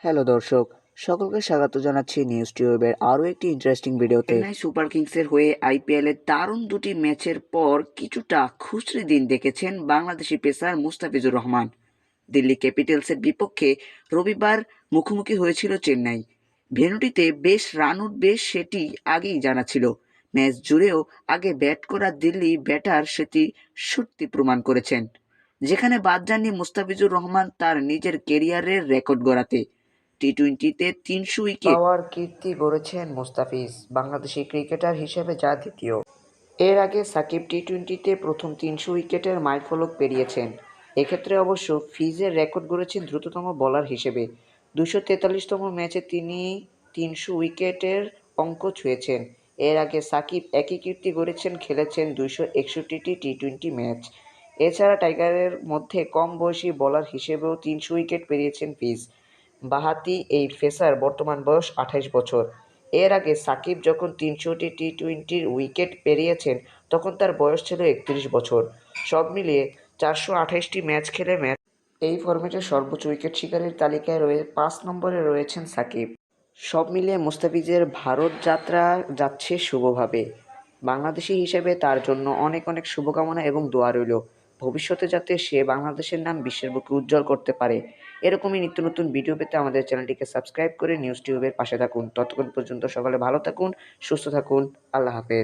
Hello দর্শক, সকলকে স্বাগত জানাচ্ছি নিউজ টিউবের আরও একটি ইন্টারেস্টিং ভিডিওতে। চেন্নাই সুপার কিংসের হয়ে আইপিএলের দারুণ দুটি ম্যাচের পর কিছুটা খুশরি দিন দেখেছেন বাংলাদেশি পেসার মুস্তাফিজুর রহমান। দিল্লি ক্যাপিটালসের বিপক্ষে রবিবার মুখোমুখি হয়েছিল চেন্নাই। ভেন্যুটিতে বেশ রান উঠবে সেটি আগেই জানা ছিল। ম্যাচ জুড়েও আগে ব্যাট করা দিল্লি ব্যাটার সেটি সত্যি প্রমাণ করেছেন, যেখানে বাদ যাননি মুস্তাফিজুর রহমান তার নিজের কেরিয়ারের রেকর্ড গড়াতে। টি-টোয়েন্টিতে ৩০০ উইকেট পাওয়ার কীর্তি গড়েছেন মুস্তাফিজ, বাংলাদেশি ক্রিকেটার হিসেবে যা দ্বিতীয়। এর আগে সাকিব টি-টোয়েন্টিতে প্রথম ৩০০ উইকেটের মাইলফলক পেরিয়েছেন। এক্ষেত্রে অবশ্য ফিজের রেকর্ড গড়েছেন দ্রুততম বোলার হিসেবে। ২৪৩তম ম্যাচে তিনি ৩০০ উইকেটের অঙ্ক ছুঁয়েছেন। এর আগে সাকিব একই কীর্তি গড়েছেন, খেলেছেন ২৬১টি টি-টোয়েন্টি ম্যাচ। এছাড়া টাইগারের মধ্যে কম বয়সী বোলার হিসেবেও ৩০০ উইকেট পেরিয়েছেন ফিজ। বাঁহাতি এই পেসার বর্তমান বয়স ২৮ বছর। এর আগে সাকিব যখন ৩০০টি টি-টোয়েন্টির উইকেট পেরিয়েছেন তখন তার বয়স ছিল ৩১ বছর। সব মিলিয়ে ৪২৮টি ম্যাচ খেলে এই ফরম্যাটে সর্বোচ্চ উইকেট শিকারীর তালিকায় ৫ নম্বরে রয়েছেন সাকিব। সব মিলিয়ে মুস্তাফিজের ভারত যাত্রা যাচ্ছে শুভভাবে। বাংলাদেশি হিসেবে তার জন্য অনেক অনেক শুভকামনা এবং দোয়া রইল, ভবিষ্যতে যাতে সে বাংলাদেশের নাম বিশ্বের বুকে উজ্জ্বল করতে পারে। এরকমই নিত্য নতুন ভিডিও পেতে আমাদের চ্যানেলটিকে সাবস্ক্রাইব করে নিউজ টিউবের পাশে থাকুন। ততক্ষণ পর্যন্ত সকলে ভালো থাকুন, সুস্থ থাকুন। আল্লাহ হাফেজ।